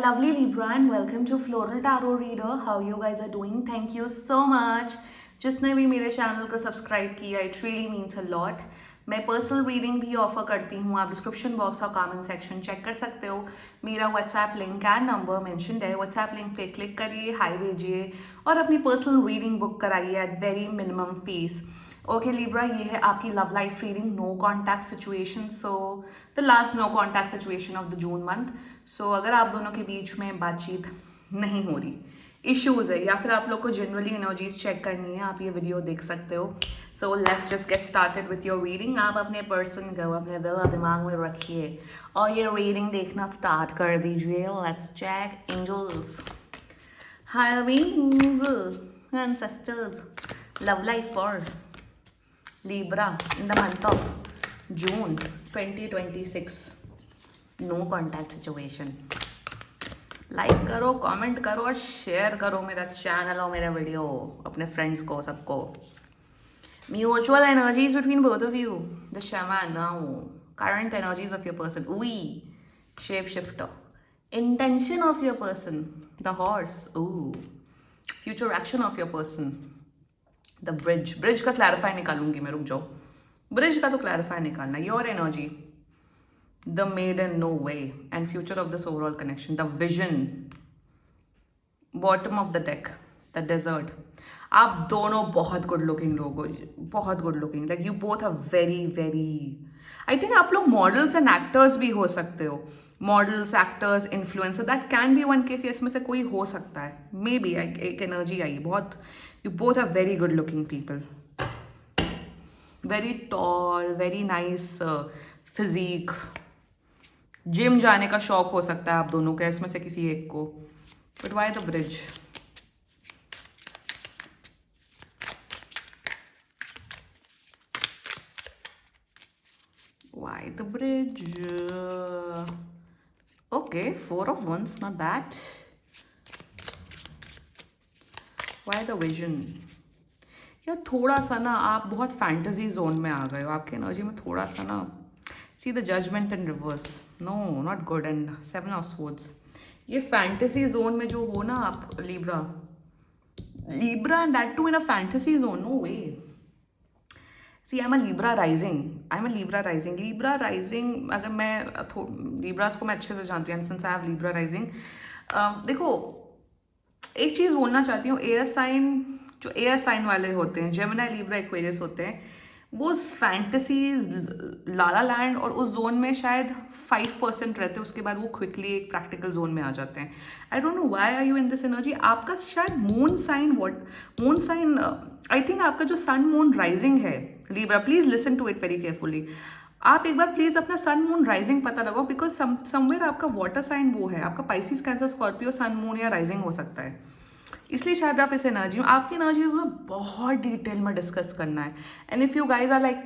Lovely Libra and welcome to Floral Tarot Reader. How you guys are doing? Thank you so much. जिसने भी मेरे channel को subscribe किया, it really means a lot. मैं personal reading भी offer करती हूँ. आप डिस्क्रिप्शन बॉक्स और कमेंट सेक्शन चेक कर सकते हो. मेरा WhatsApp link and number mentioned है. व्हाट्सएप लिंक पे क्लिक करिए, हाई भेजिए और अपनी पर्सनल रीडिंग बुक कराइए at very minimum fees. Okay Libra, ये है आपकी love life reading. No contact situation, so the last no contact situation of the June month. सो अगर आप दोनों के बीच में बातचीत नहीं हो रही, इश्यूज है, या फिर आप लोग को जनरली एनर्जीज चेक करनी है, आप ये वीडियो देख सकते हो. So let's just get started with your reading. आप अपने पर्सन को अपने दिल और दिमाग में रखिए और ये रीडिंग देखना स्टार्ट कर दीजिए. Let's check angels, high wings, ancestors, love life for Libra in the month of June 2026. No contact situation. Like करो, कमेंट करो और शेयर करो मेरा चैनल और मेरा वीडियो अपने फ्रेंड्स को, सबको. Mutual energies between both of you. The shaman now. Current energies of your person. We. Shapeshifter. Intention of your person. The horse. Ooh. Future action of your person. The bridge का clarify निकालूंगी मैं, रुक जाओ. Bridge का तो clarify निकालना. Your energy, the maiden, no way and future of this overall connection. The vision, bottom of the deck, the desert. आप दोनों बहुत गुड लुकिंग लोग हो, बहुत good looking. Like you both are very very, I think आप लोग models and actors भी हो सकते हो. Models, actors, influencer, that can be one case. इसमें से कोई हो सकता है, मे बी. एक एनर्जी आई बहुत. You both are very good looking people. Very tall, very nice physique. Gym जाने का शौक हो सकता है आप दोनों का, इसमें से किसी एक को. But why the bridge? Why the bridge? Okay, 4 of Wands, not bad. Why the vision? यार थोड़ा सा ना आप बहुत फैंटेसी जोन में आ गए हो. आपकी एनर्जी में थोड़ा सा ना, see the judgement in reverse. No, not good. And 7 of swords. ये फैंटेसी जोन में जो हो ना आप Libra and that too in a fantasy zone. No way. See I am a Libra rising. Libra rising, अगर मैं Libras को मैं अच्छे से जानती हूँ, since I have Libra rising. देखो, एक चीज़ बोलना चाहती हूँ. एयर साइन, जो एयर साइन वाले होते हैं, जेमिनी, लिब्रा, एक्वेरियस होते हैं, वो फैंटेसीज, लाला लैंड और उस जोन में शायद 5% रहते हैं. उसके बाद वो क्विकली एक प्रैक्टिकल जोन में आ जाते हैं. I don't know why are you in this energy. आपका शायद मून साइन, आई थिंक आपका जो सन मून राइजिंग है Libra, please listen to it very carefully. आप एक बार प्लीज अपना सन मून राइजिंग पता लगाओ, बिकॉज समवेयर आपका वाटर साइन वो है. आपका Pisces, Cancer, Scorpio sun moon या राइजिंग हो सकता है, इसलिए शायद आप इस एनर्जी में, आपकी एनर्जीज में बहुत डिटेल में डिस्कस करना है. And if you guys are like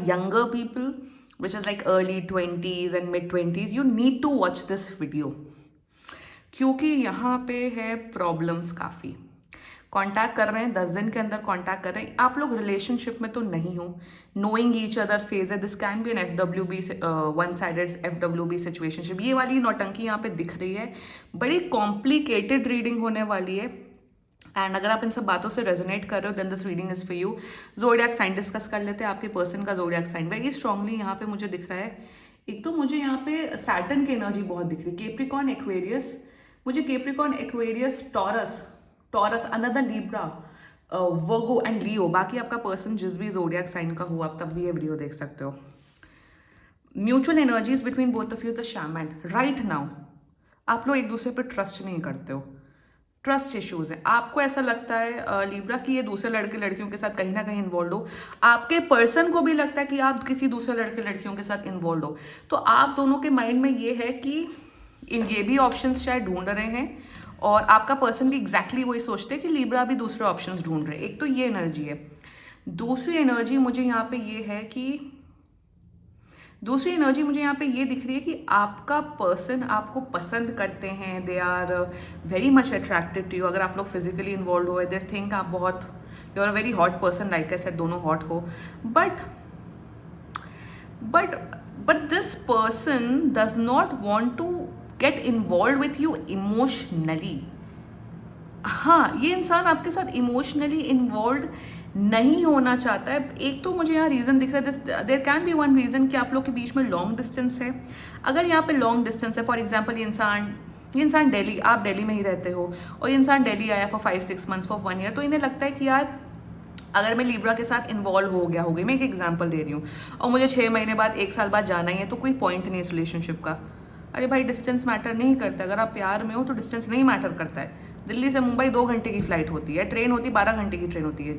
younger people which is like early 20s and mid 20s, you need to watch this video, क्योंकि यहाँ पे है प्रॉब्लम्स काफ़ी. कांटेक्ट कर रहे हैं, 10 दिन के अंदर कांटेक्ट कर रहे हैं. आप लोग रिलेशनशिप में तो नहीं हो. नोइंग ईच अदर फेज है. This can be an FWB, one sided FWB situationship. ये वाली नौटंकी यहाँ पे दिख रही है. बड़ी कॉम्प्लिकेटेड रीडिंग होने वाली है. एंड अगर आप इन सब बातों से रेजोनेट कर रहे हो, then this reading is for you. Zodiac sign discuss कर लेते हैं. आपके पर्सन का जोडियाक साइन वेरी स्ट्रांगली यहाँ पे मुझे दिख रहा है. एक तो मुझे यहाँ पे सैटर्न की एनर्जी बहुत दिख रही है. केप्रिकॉन, एक्वेरियस, मुझे Capricorn, Aquarius, Taurus, another Libra, Virgo and Leo. बाकी आपका पर्सन जिस भी जोडियाक साइन का हुआ, आप तब भी ये वीडियो देख सकते हो. Mutual energies between both of you. The shaman, right now आप लोग एक दूसरे पर ट्रस्ट नहीं करते हो. ट्रस्ट इश्यूज है. आपको ऐसा लगता है लिब्रा कि ये दूसरे लड़के लड़कियों के साथ कहीं ना कहीं इन्वॉल्व हो. आपके पर्सन को भी लगता है कि आप किसी दूसरे लड़के लड़कियों के साथ इन्वॉल्व हो. तो आप दोनों के माइंड में ये है कि ये भी ऑप्शंस शायद ढूंढ रहे हैं, और आपका पर्सन भी एग्जैक्टली वही सोचते हैं कि लिब्रा भी दूसरे ऑप्शंस ढूंढ रहे हैं. एक तो ये एनर्जी है. दूसरी एनर्जी मुझे यहाँ पे ये दिख रही है कि आपका पर्सन आपको पसंद करते हैं. They are very much attracted to you. अगर आप लोग फिजिकली इन्वॉल्व हो, दे थिंक आप बहुत, you are a very hot person. Like I said, दोनों हॉट हो, but this person does not want to get involve with you emotionally. हाँ, ये इंसान आपके साथ इमोशनली इन्वॉल्व नहीं होना चाहता है। एक तो मुझे यहाँ रीज़न दिख रहा है, there can be one reason कि आप लोग के बीच में लॉन्ग डिस्टेंस है। अगर यहाँ पे लॉन्ग डिस्टेंस है, फॉर एग्जांपल ये इंसान दिल्ली, आप दिल्ली में ही रहते हो और ये इंसान दिल्ली आया फॉर 5-6 मंथ्स, फॉर 1 ईयर, तो इन्हें लगता है कि यार अगर मैं लिब्रा के साथ इन्वॉल्व हो गया होगी, मैं एक एग्जांपल दे रही हूँ, और मुझे 6 महीने बाद 1 साल बाद जाना ही है, तो कोई पॉइंट नहीं है इस रिलेशनशिप का। अरे भाई, डिस्टेंस मैटर नहीं करता। अगर आप प्यार में हो तो डिस्टेंस नहीं मैटर करता है। दिल्ली से मुंबई 2 घंटे की फ्लाइट होती है, ट्रेन होती है 12 घंटे की ट्रेन होती है।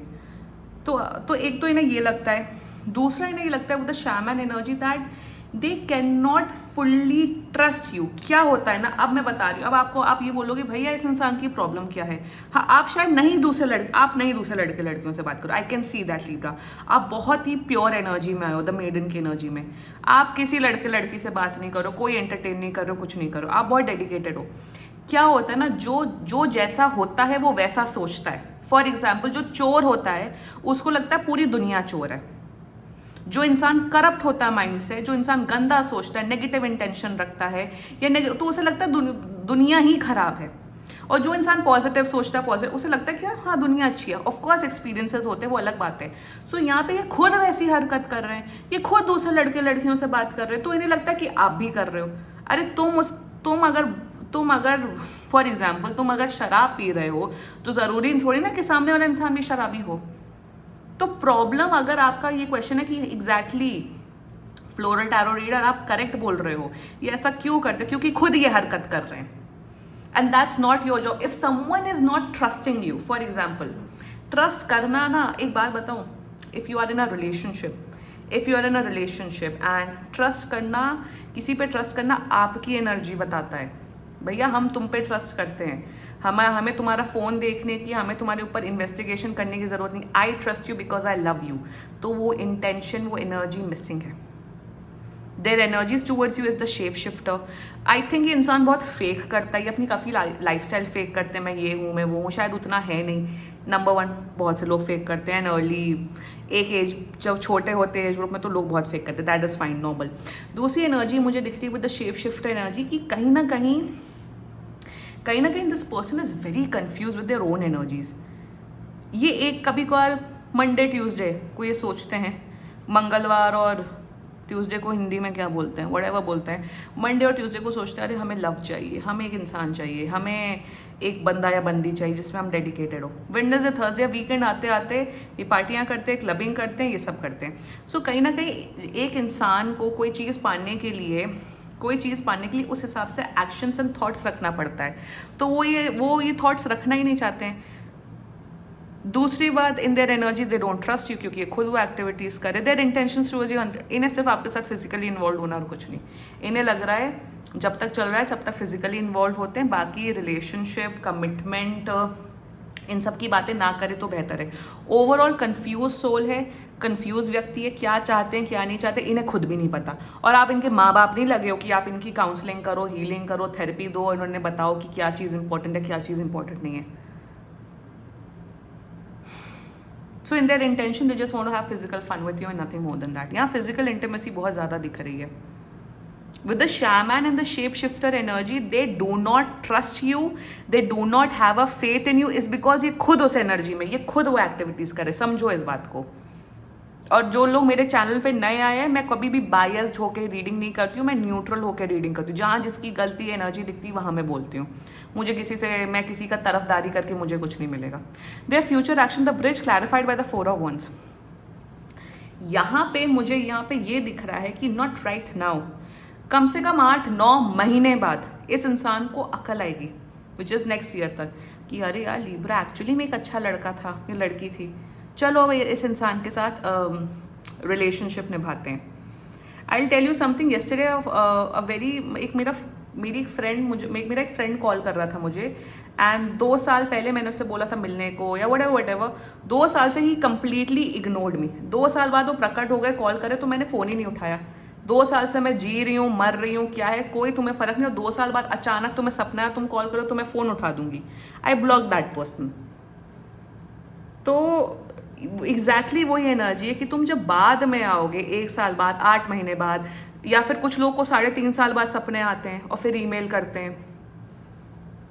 तो एक तो इन्हें ये लगता है, दूसरा इन्हें ये लगता है with the shaman energy that they can not fully trust you. क्या होता है ना, अब मैं बता रही हूँ, अब आपको आप ये बोलोगे भैया इस इंसान की प्रॉब्लम क्या है। हाँ, आप शायद नहीं दूसरे लड़के लड़कियों से बात करो, I can see that Libra. आप बहुत ही प्योर एनर्जी में आए हो, द मेडन की एनर्जी में। आप किसी लड़के लड़की से बात नहीं करो, कोई एंटरटेन नहीं करो, कुछ नहीं करो, आप बहुत डेडिकेटेड हो। क्या होता है ना, जो जैसा होता है वो वैसा सोचता है। फॉर एग्जाम्पल, जो चोर होता है उसको लगता है पूरी दुनिया चोर है। जो इंसान करप्ट होता है माइंड से, जो इंसान गंदा सोचता है, नेगेटिव इंटेंशन रखता है या तो उसे लगता है दुनिया ही खराब है। और जो इंसान पॉजिटिव सोचता है, पॉजिटिव, उसे लगता है कि यार हाँ दुनिया अच्छी है। ऑफ कोर्स एक्सपीरियंसेस होते हैं, वो अलग बात है। सो यहाँ पे ये खुद वैसी हरकत कर रहे हैं, ये खुद दूसरे लड़के लड़कियों से बात कर रहे हैं, तो इन्हें लगता है कि आप भी कर रहे हो। अरे तुम अगर फॉर एग्जाम्पल तुम अगर शराब पी रहे हो तो ज़रूरी थोड़ी ना कि सामने वाला इंसान भी शराबी हो। तो प्रॉब्लम, अगर आपका ये क्वेश्चन है कि एग्जैक्टली फ्लोरल टैरो रीडर आप करेक्ट बोल रहे हो, ये ऐसा क्यों करते हैं, क्योंकि खुद ये हरकत कर रहे हैं। And that's not your job. If someone is not trusting you, for example, trust करना ना, एक बात बताऊं, if you are in a relationship and trust करना, किसी पे ट्रस्ट करना आपकी एनर्जी बताता है। भैया हम तुम पे ट्रस्ट करते हैं, हमें तुम्हारा फ़ोन देखने की, हमें तुम्हारे ऊपर इन्वेस्टिगेशन करने की ज़रूरत नहीं। I trust you because I love you. तो वो इंटेंशन, वो एनर्जी मिसिंग है। Their energies towards you is the shape shifter. I think ये इंसान बहुत फेक करता है, ये अपनी काफ़ी लाइफस्टाइल फेक करते हैं, मैं ये हूँ, मैं वो हूँ, शायद उतना है नहीं। नंबर 1, बहुत से लोग फेक करते हैं अर्ली एक एज, जब छोटे होते हैं एज ग्रुप में, तो लोग बहुत फेक करते हैं, दैट इज़ फाइन, नॉर्मल। दूसरी एनर्जी मुझे दिख रही है with the shape shifter energy, कि कहीं ना कहीं this person is very confuse with their own energies. ये एक कभी कभार मंडे ट्यूसडे को ये सोचते हैं, मंगलवार और ट्यूसडे को हिंदी में क्या बोलते हैं, व्हाटएवर बोलते हैं, मंडे और ट्यूसडे को सोचते हैं अरे हमें लव चाहिए, हमें एक इंसान चाहिए, हमें एक बंदा या बंदी चाहिए जिसमें हम डेडिकेटेड हो। वेडनेसडे थर्सडे वीकेंड आते आते ये पार्टियां करते हैं, क्लबिंग करते हैं, ये सब करते हैं। सो कहीं ना कहीं एक इंसान को कोई चीज़ पाने के लिए उस हिसाब से एक्शंस एंड थॉट्स रखना पड़ता है। तो वो ये थॉट्स रखना ही नहीं चाहते हैं। दूसरी बात, in their energies they don't trust you, क्योंकि खुद वो एक्टिविटीज़ करे। देयर इंटेंशंस टुवर्ड्स यू, इन्हें सिर्फ आपके साथ फिजिकली इन्वॉल्व होना और कुछ नहीं। इन्हें लग रहा है जब तक चल रहा है तब तक फिजिकली इन्वॉल्व होते हैं, बाकी रिलेशनशिप, कमिटमेंट, इन सब की बातें ना करें तो बेहतर है। ओवरऑल कंफ्यूज सोल है, कंफ्यूज व्यक्ति है, क्या चाहते हैं क्या नहीं चाहते इन्हें खुद भी नहीं पता। और आप इनके माँ बाप नहीं लगे हो कि आप इनकी काउंसलिंग करो, हीलिंग करो, थेरेपी दो, इन्होंने बताओ कि क्या चीज़ इंपॉर्टेंट है क्या चीज़ इंपॉर्टेंट नहीं है। So in their intention they just want to have physical fun with you and nothing more than that. यहाँ फिजिकल इंटीमेसी बहुत ज़्यादा दिख रही है। With the shaman and the shapeshifter energy, they do not trust you, they do not have a faith in you, is because ये खुद उस energy में, ये खुद वो एक्टिविटीज़ करे। समझो इस बात को। और जो लोग मेरे चैनल पे नए आए हैं, मैं कभी भी बायस्ड होकर रीडिंग नहीं करती हूँ, मैं न्यूट्रल होकर रीडिंग करती हूँ। जहाँ जिसकी गलती एनर्जी दिखती है वहाँ मैं बोलती हूँ। मैं किसी का तरफदारी करके मुझे कुछ नहीं मिलेगा। Their future action, the bridge clarified by the 4 of Wands। मुझे यहाँ पे ये दिख रहा है कि नॉट राइट नाउ, कम से कम 8-9 महीने बाद इस इंसान को अकल आएगी, विच इज़ नेक्स्ट ईयर तक, कि अरे यार लिब्रा एक्चुअली में एक अच्छा लड़का था या लड़की थी, चलो अब इस इंसान के साथ रिलेशनशिप निभाते हैं। I will tell you something, yesterday मेरा एक फ्रेंड कॉल कर रहा था मुझे, एंड 2 साल पहले मैंने उससे बोला था मिलने को या whatever, 2 साल से ही कम्प्लीटली इग्नोर्ड मी। 2 साल बाद वो प्रकट हो गए, कॉल करे तो मैंने फ़ोन ही नहीं उठाया। 2 साल से मैं जी रही हूँ, मर रही हूँ, क्या है कोई तुम्हें फ़र्क नहीं, और 2 साल बाद अचानक तुम्हें सपना है, तुम कॉल करो तो मैं फ़ोन उठा दूंगी। I block that person. तो एग्जैक्टली वही एनर्जी है कि तुम जब बाद में आओगे, 1 साल बाद, 8 महीने बाद, या फिर कुछ लोग को 3.5 साल बाद सपने आते हैं और फिर ईमेल करते हैं,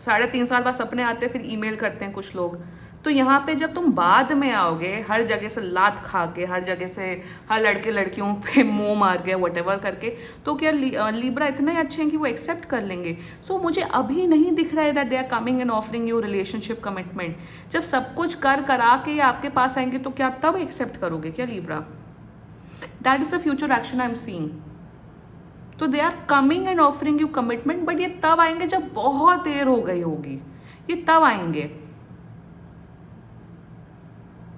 3.5 साल बाद सपने आते हैं फिर ईमेल करते हैं कुछ लोग। तो यहाँ पे जब तुम बाद में आओगे, हर जगह से लात खा के, हर जगह से हर लड़के लड़कियों पे मुंह मार के, वटेवर करके, तो क्या लिब्रा इतने अच्छे हैं कि वो एक्सेप्ट कर लेंगे? सो मुझे अभी नहीं दिख रहा है that they are coming and offering you relationship commitment. जब सब कुछ कर करा के आपके पास आएंगे तो क्या आप तब एक्सेप्ट करोगे क्या Libra? That is a future action I am seeing. तो they are coming and offering you commitment, but ये तब आएंगे जब बहुत देर हो गई होगी, ये तब आएंगे।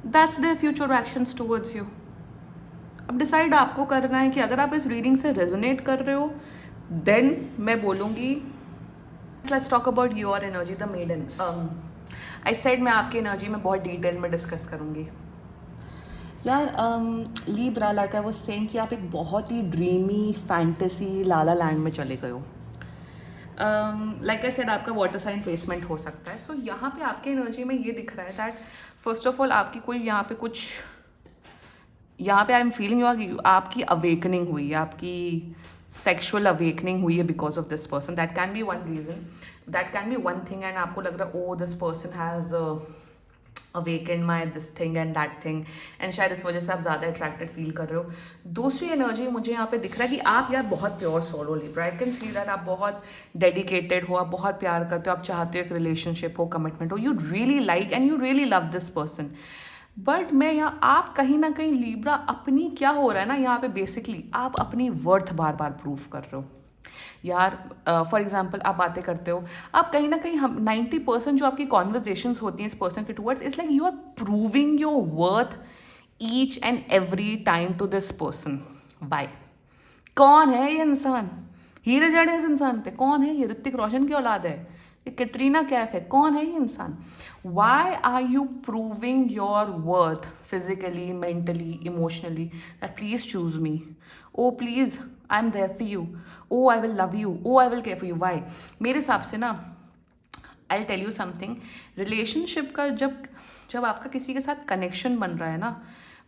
That's their future actions towards you. अब डिसाइड आपको करना है कि अगर आप इस रीडिंग से रेजोनेट कर रहे हो, देन मैं बोलूँगी let's talk about your energy the maiden. I said मैं आपकी एनर्जी में बहुत डिटेल में डिस्कस करूँगी। यार Libra, like I was saying कि आप एक बहुत ही ड्रीमी फैंटेसी लाला लैंड में चले गए हो। लाइक आई सेड आपका वाटर साइन प्लेसमेंट हो सकता है। सो यहाँ पे आपके एनर्जी में ये दिख रहा है दैट फर्स्ट ऑफ ऑल आपकी कोई यहाँ पे कुछ, यहाँ पे आई एम फीलिंग आपकी अवेकनिंग हुई है, आपकी सेक्शुअल अवेकनिंग हुई है because of this person. That can be one reason, that can be one thing, and आपको लग रहा है oh this person has awaken my this thing and that thing, and शायद इस वजह से आप ज़्यादा अट्रैक्टेड फील कर रहे हो। दूसरी एनर्जी मुझे यहाँ पे दिख रहा है कि आप यार बहुत प्योर सोल हो Libra. I can see that आप बहुत डेडिकेटेड हो, आप बहुत प्यार करते हो, आप चाहते हो एक रिलेशनशिप हो, कमिटमेंट हो, you really like and you really love this person. But मैं यहाँ, आप कहीं ना कहीं लिब्रा अपनी, क्या हो रहा है ना यहाँ पे बेसिकली आप अपनी वर्थ बार बार प्रूव कर रहे हो यार। फॉर एग्जाम्पल आप बातें करते हो, आप कहीं ना कहीं, हम 90% जो आपकी कॉन्वर्जेशंस होती हैं इस पर्सन के towards, it's like you are proving your worth each and every time to this person. By कौन है ये इंसान? हीरे जड़े इस इंसान पे? कौन है ये? ऋतिक रोशन की औलाद है? ये कैटरीना कैफ है? कौन है ये इंसान? Why are you proving your worth physically, mentally, emotionally, that please choose me, oh please I am there for you, oh I will love you, oh I will care for you. Why? मेरे हिसाब से ना, I tell you something, relationship का जब आपका किसी के साथ कनेक्शन बन रहा है ना,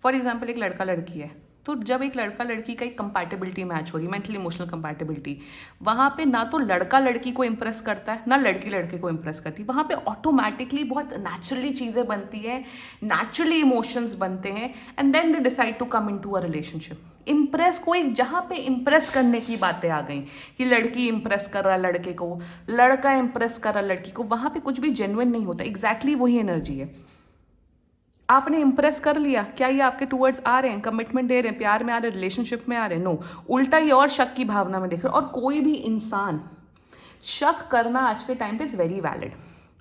फॉर एग्जाम्पल एक लड़का लड़की है, तो जब एक लड़का लड़की का एक कंपैटिबिलिटी मैच हो रही है, मेंटली इमोशनल कंपैटिबिलिटी, वहाँ पे ना तो लड़का लड़की को इम्प्रेस करता है, ना लड़की लड़के को इम्प्रेस करती है। वहाँ पे ऑटोमेटिकली बहुत नेचुरली चीज़ें बनती हैं, नेचुरली इमोशंस बनते हैं, and then they decide to come in to a relationship. Impress, कोई जहाँ पे इम्प्रेस करने की बातें आ गई कि लड़की इम्प्रेस कर रहा है लड़के को, लड़का इम्प्रेस कर रहा है लड़की को, वहाँ पे कुछ भी जेन्युइन नहीं होता। एग्जैक्टली वही एनर्जी है। आपने इम्प्रेस कर लिया, क्या ये आपके टूवर्ड्स आ रहे हैं, कमिटमेंट दे रहे हैं, प्यार में आ रहे हैं, रिलेशनशिप में आ रहे हैं? नो, उल्टा ये और शक की भावना में देख रहे हो। और कोई भी इंसान, शक करना आज के टाइम पे इज़ वेरी वैलिड।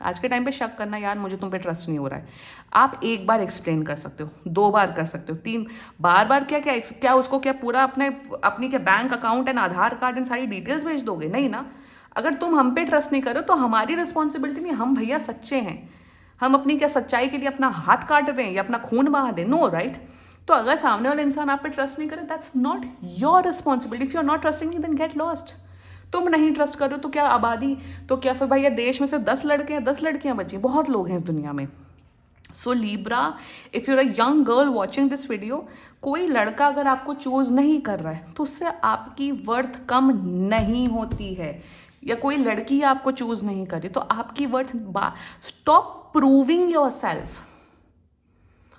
आज के टाइम पे शक करना, यार मुझे तुम पे ट्रस्ट नहीं हो रहा है, आप एक बार एक्सप्लेन कर सकते हो, 2 बार कर सकते हो, 3 बार क्या उसको क्या पूरा अपनी क्या bank account and Aadhaar card and सारी डिटेल्स भेज दोगे? नहीं ना। अगर तुम हम पे ट्रस्ट नहीं करो तो हमारी रिस्पॉन्सिबिलिटी नहीं, हम भैया सच्चे हैं, हम अपनी क्या सच्चाई के लिए अपना हाथ काट दें या अपना खून बहा दें? No, right? तो अगर सामने वाला इंसान आप पे ट्रस्ट नहीं करे, that's not your responsibility. If you are not trusting me, then get lost. तुम नहीं ट्रस्ट कर रहे हो तो क्या आबादी, तो क्या फिर भैया देश में से 10 लड़के हैं, 10 लड़कियां बची? बहुत लोग हैं इस दुनिया में। So Libra, if you're a young girl watching this video, कोई लड़का अगर आपको चूज नहीं कर रहा है तो उससे आपकी वर्थ कम नहीं होती है, या कोई लड़की आपको चूज नहीं कर रही तो आपकी worth, stop proving yourself,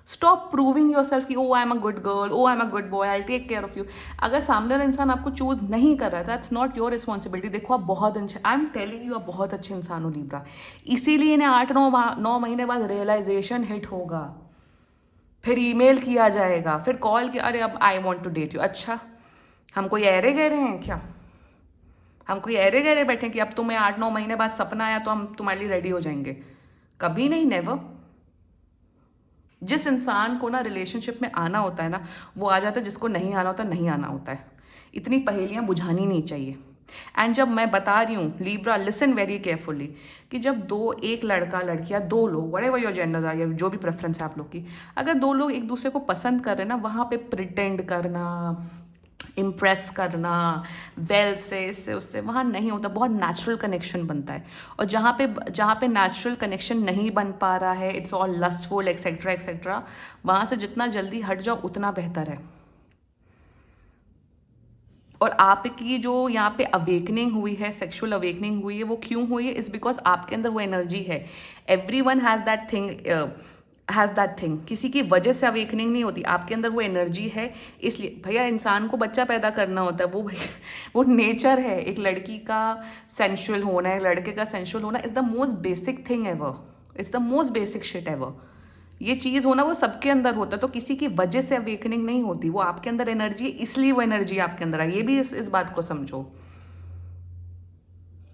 stop proving yourself कि oh I am a good girl, oh I am a good boy, I take care of you. अगर सामने वाला इंसान आपको चूज नहीं कर रहा है, दैट्स नॉट योर रिस्पॉन्सिबिलिटी। देखो आप बहुत अच्छे, आई एम टेलिंग यू, आप बहुत अच्छे इंसान हो लिब्रा। इसीलिए इन्हें 8-9 महीने बाद रियलाइजेशन हिट होगा, फिर ईमेल किया जाएगा, फिर कॉल किया, अरे अब I want to date you. अच्छा, हम कोई ऐरे गहरे हैं क्या? हम कोई ऐरे गहरे बैठे हैं कि अब तुम्हें 8-9 महीने बाद सपना आया तो हम तुम्हारे लिए रेडी हो जाएंगे? कभी नहीं, नेवर। जिस इंसान को ना रिलेशनशिप में आना होता है ना, वो आ जाता है, जिसको नहीं आना होता नहीं आना होता है। इतनी पहेलियां बुझानी नहीं चाहिए। एंड जब मैं बता रही हूँ लिब्रा, लिसन वेरी केयरफुली, कि जब एक लड़का लड़की या 2 लोग, व्हाटएवर योर जेंडर या जो भी प्रेफरेंस है आप लोग की, अगर 2 लोग एक दूसरे को पसंद कर रहे हैं ना, वहाँ पे प्रिटेंड करना, इम्प्रेस करना वेल से इससे उससे, वहाँ नहीं होता, बहुत नेचुरल कनेक्शन बनता है। और जहाँ पे नेचुरल कनेक्शन नहीं बन पा रहा है, it's all lustful etcetera etcetera, वहाँ से जितना जल्दी हट जाओ उतना बेहतर है। और आपकी जो यहाँ पे अवेकनिंग हुई है, सेक्सुअल अवेकनिंग हुई है, वो क्यों हुई है? इज बिकॉज आपके अंदर वो एनर्जी है। Every one has that thing, किसी की वजह से अवेकनिंग नहीं होती, आपके अंदर वो एनर्जी है। इसलिए भैया इंसान को बच्चा पैदा करना होता है, वो भैया वो नेचर है। एक लड़की का सेंशुअल होना, एक लड़के का सेंशुअल होना is the most basic thing ever, is the most basic shit ever. ये चीज़ होना वो सबके अंदर होता है, तो किसी की वजह से अवेकनिंग नहीं होती, वो आपके अंदर एनर्जी है, इसलिए वो एनर्जी आपके अंदर है। ये भी इस बात को समझो।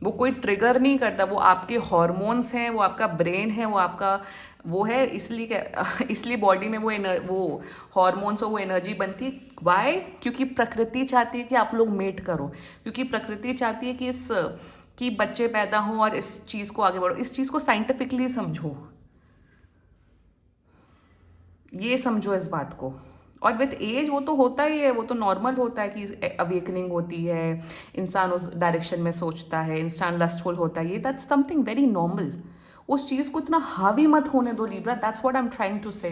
वो कोई ट्रिगर नहीं करता, वो आपके हॉर्मोन्स हैं, वो आपका ब्रेन है, वो आपका वो है, इसलिए बॉडी में वो हॉर्मोन्स और वो एनर्जी बनती। वाई? क्योंकि प्रकृति चाहती है कि आप लोग मेट करो, क्योंकि प्रकृति चाहती है कि बच्चे पैदा हों और इस चीज़ को आगे बढ़ो। इस चीज़ को साइंटिफिकली समझो, ये समझो इस बात को। और विथ एज वो तो होता ही है, वो तो नॉर्मल होता है कि अवेकनिंग होती है, इंसान उस डायरेक्शन में सोचता है, इंसान लस्टफुल होता है, ये दैट्स समथिंग वेरी नॉर्मल। उस चीज़ को इतना हावी मत होने दो Libra, that's what I am trying to say.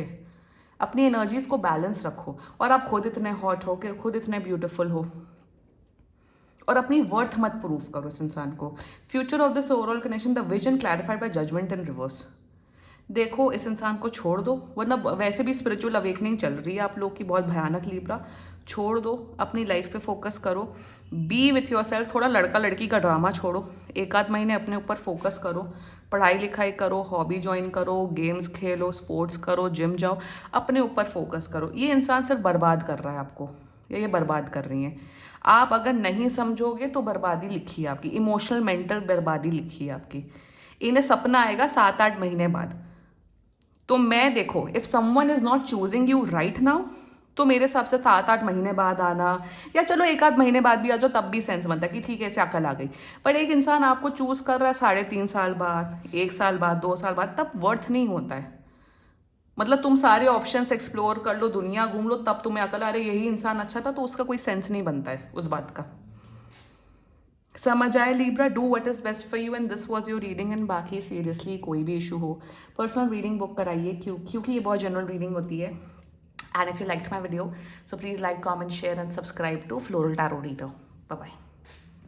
अपनी एनर्जीज को बैलेंस रखो, और आप खुद इतने हॉट हो कि खुद इतने ब्यूटिफुल हो, और अपनी वर्थ मत प्रूव करो इस इंसान को। Future of this overall connection, the vision clarified by judgement in reverse. देखो इस इंसान को छोड़ दो, वरना वैसे भी स्पिरिचुअल अवेकनिंग चल रही है आप लोग की बहुत भयानक लिब्रा। छोड़ दो, अपनी लाइफ पे फोकस करो, बी विथ योर सेल्फ। थोड़ा लड़का लड़की का ड्रामा छोड़ो, एक आध महीने अपने ऊपर फोकस करो, पढ़ाई लिखाई करो, हॉबी ज्वाइन करो, गेम्स खेलो, स्पोर्ट्स करो, जिम जाओ, अपने ऊपर फोकस करो। ये इंसान सिर्फ बर्बाद कर रहा है आपको, या ये बर्बाद कर रही हैं। आप अगर नहीं समझोगे तो बर्बादी लिखी है आपकी, इमोशनल मेंटल बर्बादी लिखी है आपकी। इन्हें सपना आएगा 7-8 महीने बाद। तो मैं देखो, if someone is not choosing you right now, तो मेरे हिसाब से 7-8 महीने बाद आना, या चलो 1-आध महीने बाद भी आ जाओ, तब भी सेंस बनता है कि ठीक है इसे अकल आ गई। पर एक इंसान आपको चूज कर रहा है 3.5 साल बाद, 1 साल बाद, 2 साल बाद, तब वर्थ नहीं होता है। मतलब तुम सारे ऑप्शंस एक्सप्लोर कर लो, दुनिया घूम लो, तब तुम्हें अकल आ रही यही इंसान अच्छा था, तो उसका कोई सेंस नहीं बनता है उस बात का। समझ आए Libra? Do what is best for you, and this was your reading. And बाकी सीरियसली कोई भी इशू हो, पर्सनल रीडिंग बुक कराइए, क्योंकि ये बहुत जनरल रीडिंग होती है। And if you liked my video, so please like, comment, share and subscribe to floral tarot reader. Bye bye.